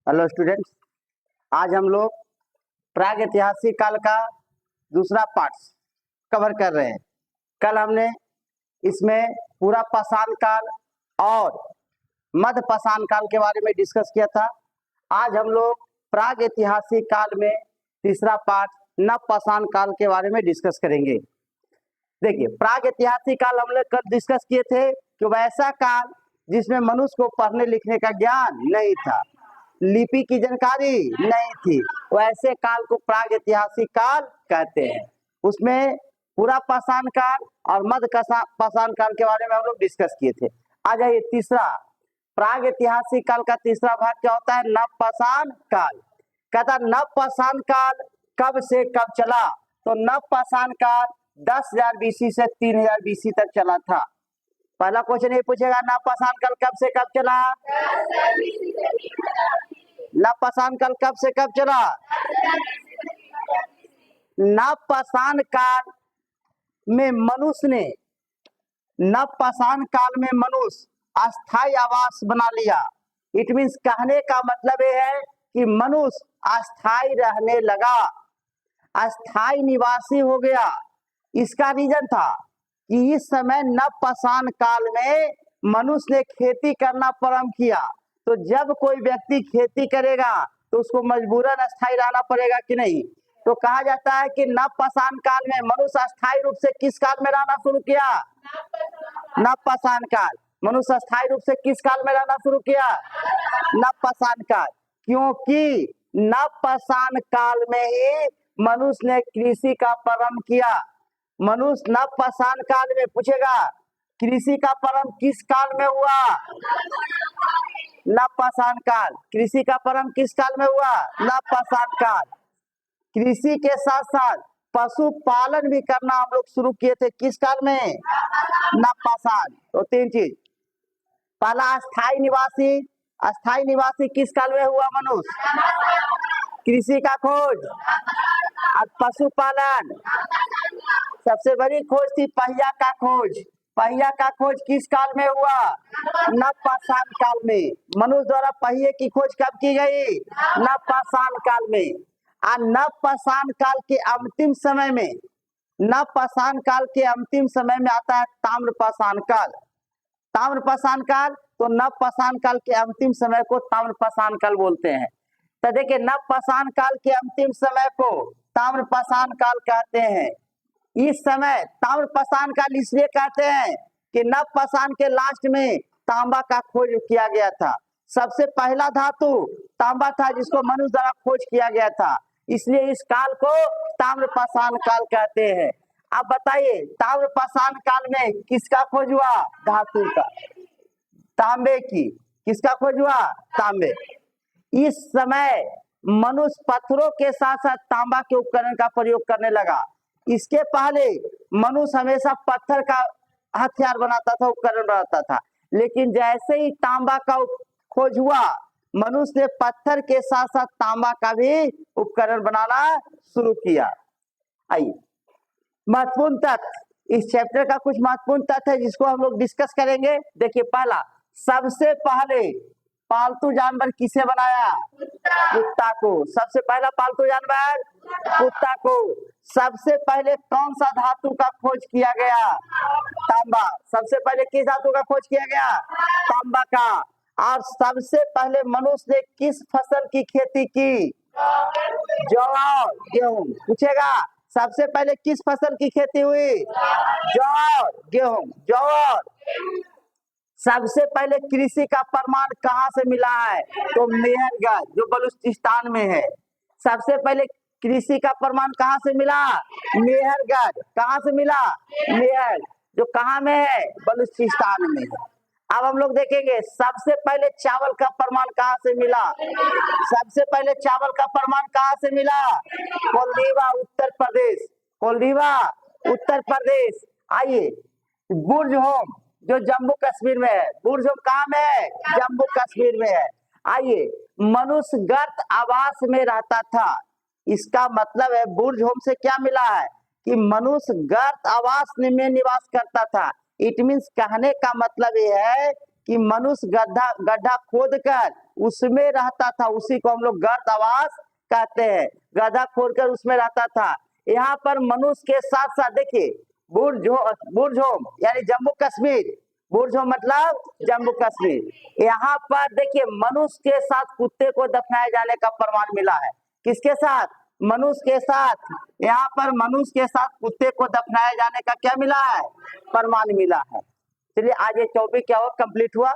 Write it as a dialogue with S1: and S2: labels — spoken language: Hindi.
S1: हेलो स्टूडेंट्स, आज हम लोग प्राग ऐतिहासिक काल का दूसरा पार्ट कवर कर रहे हैं। कल हमने इसमें पूरा पाषाण काल और मध्य पाषाण काल के बारे में डिस्कस किया था। आज हम लोग प्राग ऐतिहासिक काल में तीसरा पार्ट नव पाषाण काल के बारे में डिस्कस करेंगे। देखिए, प्राग ऐतिहासिक काल हम लोग कल डिस्कस किए थे कि वैसा काल जिसमें मनुष्य को पढ़ने लिखने का ज्ञान नहीं था, लिपि की जानकारी नहीं थी, वैसे काल को प्राग ऐतिहासिक काल कहते हैं। उसमें पूरा पाषाण काल और मध्य पाषाण काल के बारे में हम लोग डिस्कस किए थे। आ जाइए, तीसरा प्राग ऐतिहासिक काल का तीसरा भाग क्या होता है? नव पाषाण काल। कहता नव पाषाण काल कब से कब चला? तो नव पाषाण काल 10,000 BC से 3,000 BC तक चला था। पहला क्वेश्चन ये पूछेगा, नव पाषाण काल कब से कब चला? नव पाषाण काल कब से कब चला? नव पाषाण काल में मनुष्य ने नव पाषाण काल में मनुष्य अस्थायी आवास बना लिया। इट मीन्स कहने का मतलब ये है कि मनुष्य अस्थायी रहने लगा, अस्थायी निवासी हो गया। इसका रीजन था कि इस समय नव पाषाण काल में मनुष्य ने खेती करना प्रारंभ किया। तो जब कोई व्यक्ति खेती करेगा तो उसको मजबूरन अस्थायी रहना पड़ेगा कि नहीं? तो कहा जाता है कि नव पाषाण काल में मनुष्य अस्थायी रूप से किस काल में रहना शुरू किया? नव पाषाण काल। मनुष्य अस्थायी रूप से किस काल में रहना शुरू किया? नव पाषाण काल। क्योंकि नव पाषाण काल में ही मनुष्य ने कृषि का प्रारंभ किया। मनुष्य नव पाषाण काल में पूछेगा कृषि का प्रारंभ किस काल में हुआ? नव पाषाण काल। कृषि का प्रारंभ किस काल में हुआ? नव पाषाण काल। कृषि के साथ साथ पशुपालन भी करना हम लोग शुरू किए थे किस काल में? नव पाषाण। तो तीन चीज, पहला अस्थायी निवासी। अस्थायी निवासी किस काल में हुआ मनुष्य? कृषि का खोज और पशुपालन। सबसे बड़ी खोज थी पहिया का खोज। पहिया का खोज किस काल में हुआ? नव पाषाण काल में। मनुष्य द्वारा पहिए की खोज कब की गई? नव पाषाण काल में। और नव पाषाण काल के अंतिम समय में, नव पाषाण काल के अंतिम समय में आता है ताम्र पाषाण काल। ताम्र पाषाण काल, तो नव पाषाण काल के अंतिम समय को ताम्र पाषाण काल बोलते हैं। तो देखिए, नव पाषाण काल के अंतिम समय को ताम्र पाषाण काल कहते हैं। इस समय ताम्र पाषाण काल इसलिए कहते हैं कि नव पाषाण के लास्ट में तांबा का खोज किया गया था। सबसे पहला धातु तांबा था जिसको मनुष्य द्वारा खोज किया गया था, इसलिए इस काल को ताम्र पाषाण काल कहते हैं। अब बताइए, ताम्र पाषाण काल में किसका खोज हुआ? धातु का, तांबे की। किसका खोज हुआ? तांबे। इस समय मनुष्य पत्थरों के साथ साथ तांबा के उपकरण का प्रयोग करने लगा। इसके पहले मनुष्य हमेशा पत्थर का हथियार बनाता था, उपकरण बनाता था। लेकिन जैसे ही तांबा का खोज हुआ, मनुष्य ने पत्थर के साथ साथ तांबा का भी उपकरण बनाना शुरू किया। आइए, महत्वपूर्ण तथ्य, इस चैप्टर का कुछ महत्वपूर्ण तथ्य है जिसको हम लोग डिस्कस करेंगे। देखिए, पहला, सबसे पहले पालतू जानवर किसे बनाया? कुत्ता को। सबसे पहला पालतू जानवर कुत्ता को। सबसे पहले कौन सा धातु का खोज किया गया? तांबा। सबसे पहले किस धातु का खोज किया गया? तांबा का। और सबसे पहले मनुष्य ने किस फसल की खेती की? जौ और गेहूं। पूछेगा सबसे पहले किस फसल की खेती हुई? जौ और गेहूं। जौ और। सबसे पहले कृषि का प्रमाण कहाँ से मिला है? तो मेहरगढ़, जो बलूचिस्तान में है। सबसे पहले कृषि का प्रमाण कहाँ से मिला? मेहरगढ़। कहाँ से मिला? मेहर, जो कहाँ में है? बलूचिस्तान में है। अब हम लोग देखेंगे सबसे पहले चावल का प्रमाण कहाँ से मिला? सबसे पहले चावल का प्रमाण कहाँ से मिला? कोल्दीवा, उत्तर प्रदेश। कोल्दीवा, उत्तर प्रदेश। आइए, बुर्जहोम, जो जम्मू कश्मीर में है। बुर्जहोम कहाँ में है? जम्मू कश्मीर में है। आइए, मनुष्य गर्त आवास में रहता था। इसका मतलब है बुर्जहोम से क्या मिला है कि मनुष्य गर्त आवास में निवास करता था। इट मीन्स कहने का मतलब यह है कि मनुष्य गड्ढा गड्ढा खोद कर उसमें रहता था, उसी को हम लोग गर्द आवास कहते हैं। गड्ढा खोद कर उसमें रहता था। यहाँ पर मनुष्य के साथ साथ देखिए बुरझोम यानी जम्मू कश्मीर, बुरझोम मतलब जम्मू कश्मीर। यहाँ पर देखिए मनुष्य के साथ कुत्ते को दफनाए जाने का प्रमाण मिला है। किसके साथ? मनुष्य के साथ। यहाँ पर मनुष्य के साथ कुत्ते को दफनाए जाने का क्या मिला है? प्रमाण मिला है। चलिए आज ये टॉपिक क्या हुआ, कंप्लीट हुआ।